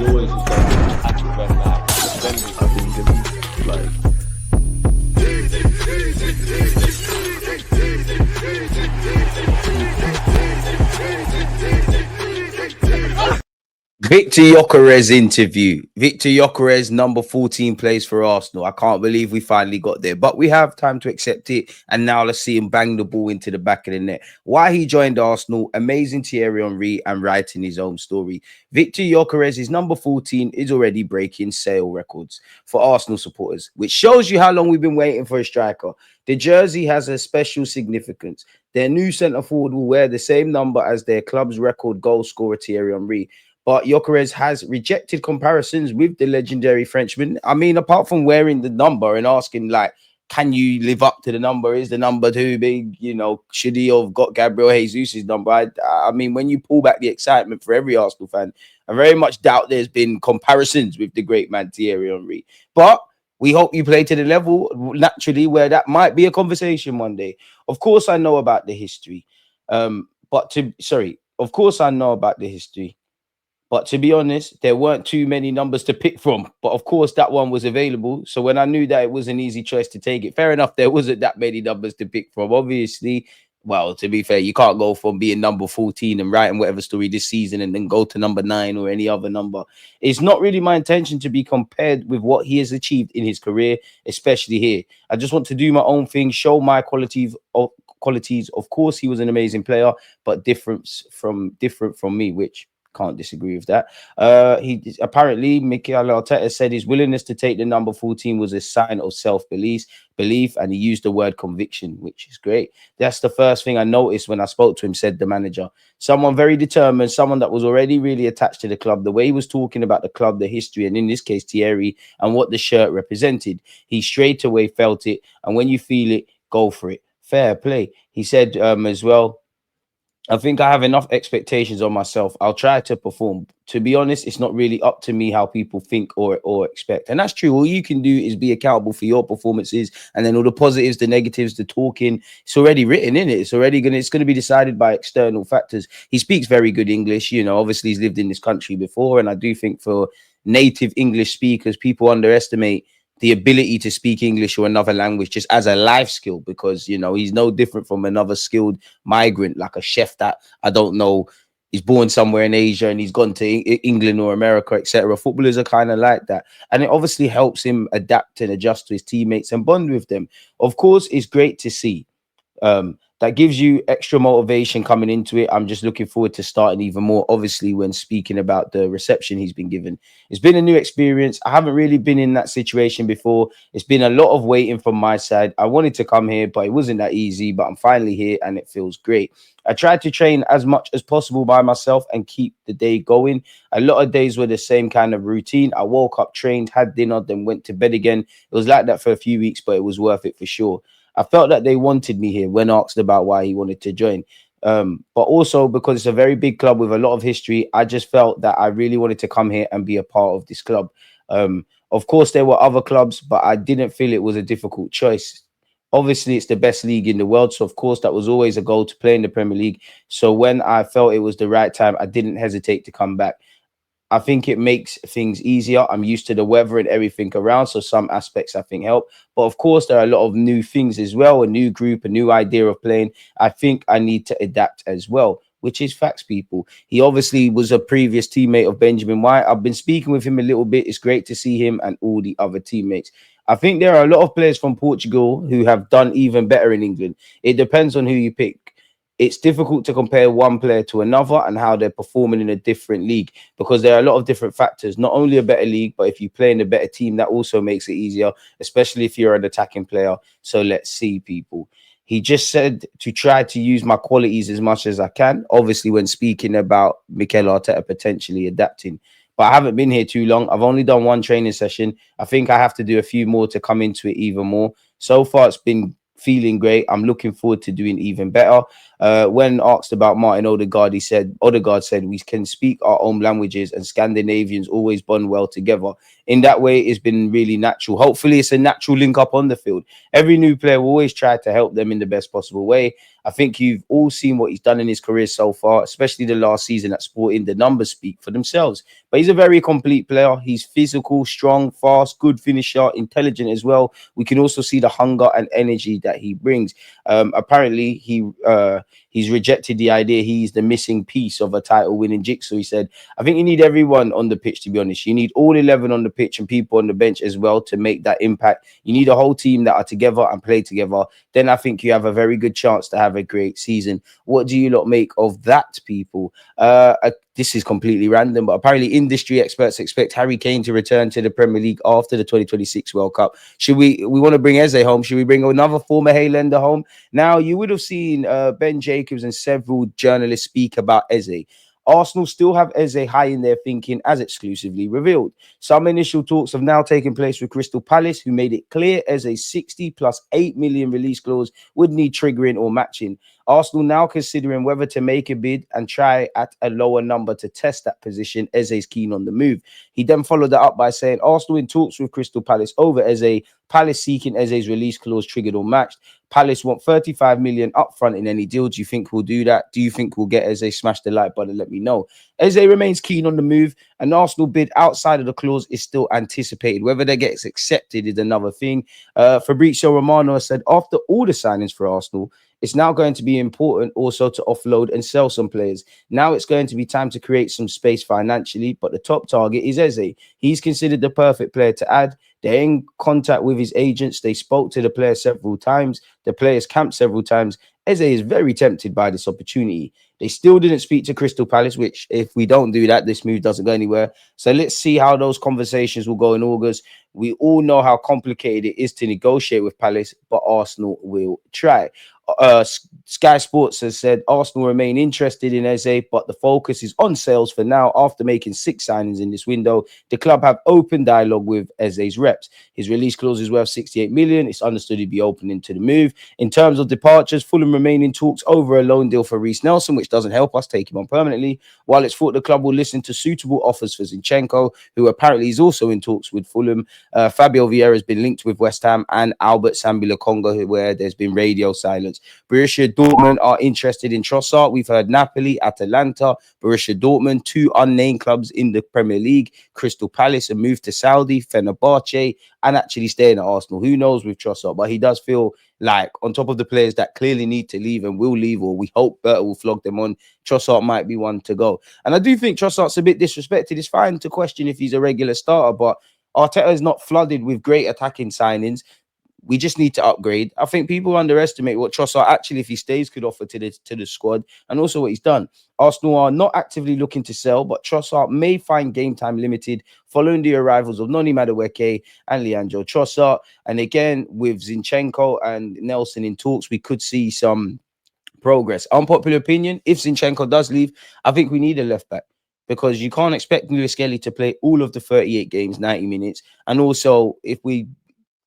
always used to attack it when like defending. I think like Victor Gyökeres interview. Victor Gyökeres, number 14, plays for Arsenal. I can't believe we finally got there, but we have time to accept it. And now let's see him bang the ball into the back of the net. Why he joined Arsenal, amazing Thierry Henry, and writing his own story. Victor Gyökeres is number 14, is already breaking sale records for Arsenal supporters, which shows you how long we've been waiting for a striker. The jersey has a special significance. Their new centre forward will wear the same number as their club's record goal scorer Thierry Henry. But Gyökeres has rejected comparisons with the legendary Frenchman. I mean, apart from wearing the number and asking, like, can you live up to the number? Is the number too big? You know, should he have got Gabriel Jesus' number? I mean, when you pull back the excitement for every Arsenal fan, I very much doubt there's been comparisons with the great man Thierry Henry. But we hope you play to the level, naturally, where that might be a conversation one day. Of course, I know about the history. Of course, I know about the history. But to be honest, there weren't too many numbers to pick from. But of course, that one was available. So when I knew that it was an easy choice to take it, fair enough, there wasn't that many numbers to pick from. Obviously, well, to be fair, you can't go from being number 14 and writing whatever story this season and then go to number 9 or any other number. It's not really my intention to be compared with what he has achieved in his career, especially here. I just want to do my own thing, show my qualities. Of course, he was an amazing player, but different from me, which can't disagree with that. He apparently, Mikel Arteta said his willingness to take the number 14 was a sign of self-belief, and he used the word conviction, which is great. That's the first thing I noticed when I spoke to him, said the manager. Someone very determined, someone that was already really attached to the club. The way he was talking about the club, the history, and in this case, Thierry, and what the shirt represented, he straight away felt it. And when you feel it, go for it. Fair play. He said as well, I think I have enough expectations on myself. I'll try to perform. To be honest, it's not really up to me how people think or expect. And that's true. All you can do is be accountable for your performances, and then all the positives, the negatives, the talking, it's already written in it. It's going to be decided by external factors. He speaks very good English. You know, obviously he's lived in this country before. And I do think for native English speakers, people underestimate the ability to speak English or another language just as a life skill, because, you know, he's no different from another skilled migrant, like a chef that, I don't know, is born somewhere in Asia and he's gone to England or America, etc. Footballers are kind of like that. And it obviously helps him adapt and adjust to his teammates and bond with them. Of course, it's great to see. That gives you extra motivation coming into it. I'm just looking forward to starting even more, obviously, when speaking about the reception he's been given. It's been a new experience. I haven't really been in that situation before. It's been a lot of waiting from my side. I wanted to come here, but it wasn't that easy. But I'm finally here and it feels great. I tried to train as much as possible by myself and keep the day going. A lot of days were the same kind of routine. I woke up, trained, had dinner, then went to bed again. It was like that for a few weeks, but it was worth it for sure. I felt that they wanted me here when asked about why he wanted to join. But also because it's a very big club with a lot of history, I just felt that I really wanted to come here and be a part of this club. Of course, there were other clubs, but I didn't feel it was a difficult choice. Obviously, it's the best league in the world. So, of course, that was always a goal to play in the Premier League. So when I felt it was the right time, I didn't hesitate to come back. I think it makes things easier. I'm used to the weather and everything around, so some aspects I think help. But of course, there are a lot of new things as well, a new group, a new idea of playing. I think I need to adapt as well, which is facts, people. He obviously was a previous teammate of Benjamin White. I've been speaking with him a little bit. It's great to see him and all the other teammates. I think there are a lot of players from Portugal who have done even better in England. It depends on who you pick. It's difficult to compare one player to another and how they're performing in a different league, because there are a lot of different factors. Not only a better league, but if you play in a better team, that also makes it easier, especially if you're an attacking player. So let's see, people. He just said to try to use my qualities as much as I can, obviously when speaking about Mikel Arteta potentially adapting. But I haven't been here too long. I've only done one training session. I think I have to do a few more to come into it even more. So far, it's been feeling great. I'm looking forward to doing even better. When asked about Martin Odegaard said we can speak our own languages and Scandinavians always bond well together. In that way, it's been really natural. Hopefully, it's a natural link up on the field. Every new player will always try to help them in the best possible way. I think you've all seen what he's done in his career so far, especially the last season at Sporting. The numbers speak for themselves. But he's a very complete player. He's physical, strong, fast, good finisher, intelligent as well. We can also see the hunger and energy that he brings. Apparently, he's rejected the idea he's the missing piece of a title-winning jigsaw. He said, "I think you need everyone on the pitch. To be honest, you need all 11 on the pitch and people on the bench as well to make that impact. You need a whole team that are together and play together. Then I think you have a very good chance to have a great season." What do you lot make of that, people? This is completely random, but apparently industry experts expect Harry Kane to return to the Premier League after the 2026 World Cup. Should we want to bring Eze home? Should we bring another former Haylender home? Now, you would have seen Ben Jacobs and several journalists speak about Eze. Arsenal still have Eze high in their thinking, as exclusively revealed. Some initial talks have now taken place with Crystal Palace, who made it clear Eze's 60 plus 8 million release clause would need triggering or matching. Arsenal now considering whether to make a bid and try at a lower number to test that position. Eze's keen on the move. He then followed that up by saying Arsenal in talks with Crystal Palace over Eze. Palace seeking Eze's release clause triggered or matched. Palace want 35 million upfront in any deal. Do you think we'll do that? Do you think we'll get Eze? Smash the like button. Let me know. Eze remains keen on the move. An Arsenal bid outside of the clause is still anticipated. Whether that gets accepted is another thing. Fabrizio Romano said after all the signings for Arsenal, it's now going to be important also to offload and sell some players. Now it's going to be time to create some space financially, but the top target is Eze. He's considered the perfect player to add. They're in contact with his agents. They spoke to the player several times. The players camped several times. Eze is very tempted by this opportunity. They still didn't speak to Crystal Palace, which if we don't do that, this move doesn't go anywhere. So let's see how those conversations will go in August. We all know how complicated it is to negotiate with Palace, but Arsenal will try. Sky Sports has said Arsenal remain interested in Eze, but the focus is on sales for now. After making 6 signings in this window, the club have open dialogue with Eze's reps. His release clause is worth 68 million. It's understood he'd be open to the move. In terms of departures, Fulham remain in talks over a loan deal for Reece Nelson, which doesn't help us take him on permanently, while it's thought the club will listen to suitable offers for Zinchenko, who apparently is also in talks with Fulham. Fabio Vieira has been linked with West Ham and Albert Sambila Congo, where there's been radio silence. Borussia Dortmund are interested in Trossard. We've heard Napoli, Atalanta, Borussia Dortmund, 2 unnamed clubs in the Premier League, Crystal Palace, a move to Saudi, Fenerbahce, and actually staying at Arsenal. Who knows with Trossard? But he does feel like on top of the players that clearly need to leave and will leave, or we hope Berta will flog them on, Trossard might be one to go. And I do think Trossard's a bit disrespected. It's fine to question if he's a regular starter, but Arteta is not flooded with great attacking signings. We just need to upgrade. I think people underestimate what Trossard actually, if he stays, could offer to the squad, and also what he's done. Arsenal are not actively looking to sell, but Trossard may find game time limited following the arrivals of Noni Madueke and Leandro Trossard. And again, with Zinchenko and Nelson in talks, we could see some progress. Unpopular opinion, if Zinchenko does leave, I think we need a left back, because you can't expect Lewis Kelly to play all of the 38 games, 90 minutes. And also, if we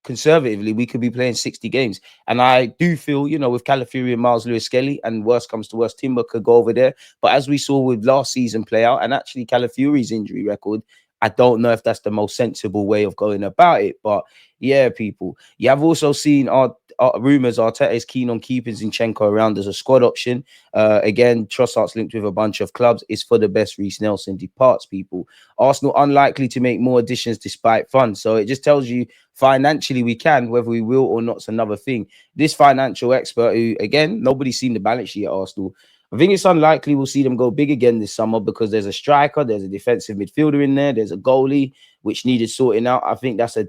conservatively, we could be playing 60 games. And I do feel, with Calafiori and Miles Lewis Skelly, and worst comes to worst, Timber could go over there. But as we saw with last season play out, and actually Calafiori's injury record, I don't know if that's the most sensible way of going about it. But yeah, people, you have also seen our rumors Arteta is keen on keeping Zinchenko around as a squad option. Again, Trossard's linked with a bunch of clubs. It's for the best Reece Nelson departs, people. Arsenal unlikely to make more additions despite funds. So it just tells you financially we can, whether we will or not is another thing. This financial expert, who again, nobody's seen the balance sheet at Arsenal, I think it's unlikely we'll see them go big again this summer, because there's a striker, there's a defensive midfielder in there, there's a goalie which needed sorting out. I think that's a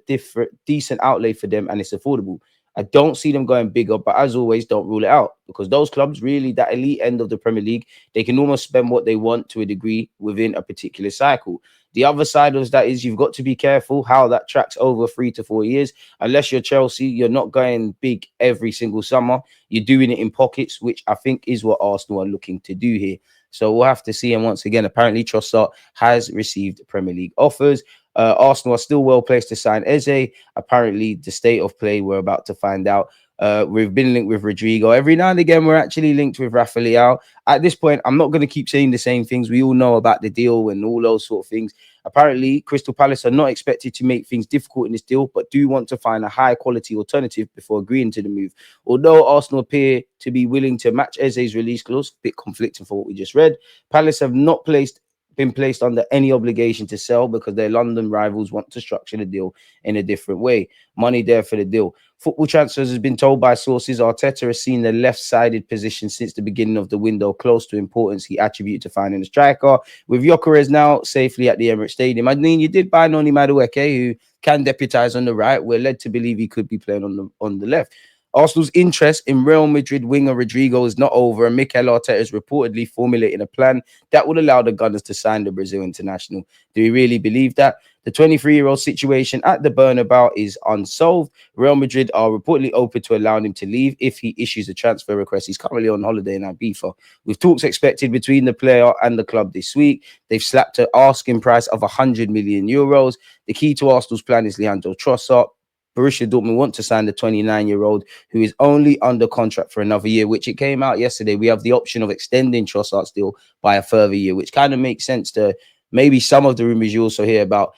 decent outlay for them, and it's affordable. I don't see them going bigger, but as always, don't rule it out, because those clubs, really, that elite end of the Premier League, they can almost spend what they want to a degree within a particular cycle. The other side of that is you've got to be careful how that tracks over 3 to 4 years. Unless you're Chelsea, you're not going big every single summer. You're doing it in pockets, which I think is what Arsenal are looking to do here. So we'll have to see. And once again, apparently Trossard has received Premier League offers. Arsenal are still well placed to sign Eze. Apparently, the state of play we're about to find out. We've been linked with Rodrygo. Every now and again, we're actually linked with Rafael. At this point, I'm not going to keep saying the same things. We all know about the deal and all those sort of things. Apparently, Crystal Palace are not expected to make things difficult in this deal, but do want to find a high-quality alternative before agreeing to the move. Although Arsenal appear to be willing to match Eze's release clause, a bit conflicting for what we just read, Palace have not been placed under any obligation to sell because their London rivals want to structure the deal in a different way. Money there for the deal. Football Transfers has been told by sources Arteta has seen the left-sided position since the beginning of the window close to importance he attributed to finding a striker. With Gyökeres now safely at the Emirates Stadium, I mean, you did buy Noni Madueke, who can deputise on the right. We're led to believe he could be playing on the left. Arsenal's interest in Real Madrid winger Rodrygo is not over, and Mikel Arteta is reportedly formulating a plan that would allow the Gunners to sign the Brazil international. Do we really believe that? The 23-year-old situation at the Bernabeu is unsolved. Real Madrid are reportedly open to allowing him to leave if he issues a transfer request. He's currently on holiday in Ibiza. With talks expected between the player and the club this week, they've slapped an asking price of 100 million euros. The key to Arsenal's plan is Leandro Trossard. Borussia Dortmund want to sign the 29-year-old who is only under contract for another year, which it came out yesterday. We have the option of extending Trossard's deal by a further year, which kind of makes sense to maybe some of the rumors you also hear about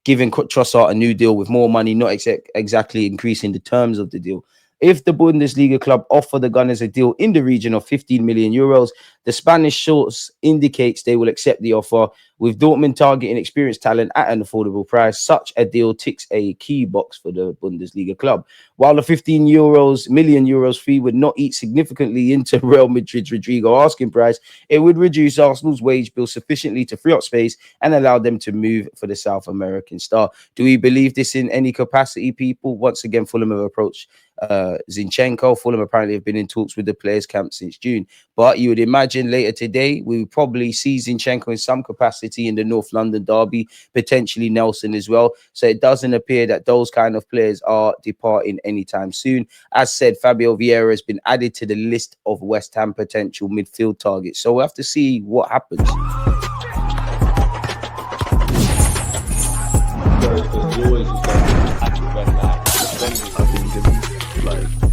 giving Trossard a new deal with more money, not exactly increasing the terms of the deal. If the Bundesliga club offer the Gunners a deal in the region of 15 million euros, the Spanish source indicates they will accept the offer. With Dortmund targeting experienced talent at an affordable price, such a deal ticks a key box for the Bundesliga club. While the 15 million euros fee would not eat significantly into Real Madrid's Rodrygo asking price, it would reduce Arsenal's wage bill sufficiently to free up space and allow them to move for the South American star. Do we believe this in any capacity, people? Once again, Fulham have approached Zinchenko. Fulham apparently have been in talks with the players' camp since June. But you would imagine later today, we will probably see Zinchenko in some capacity in the North London derby, potentially Nelson as well. So it doesn't appear that those kind of players are departing anytime soon. As said, Fabio Vieira has been added to the list of West Ham potential midfield targets. So we'll have to see what happens. It's always just like, I think, like,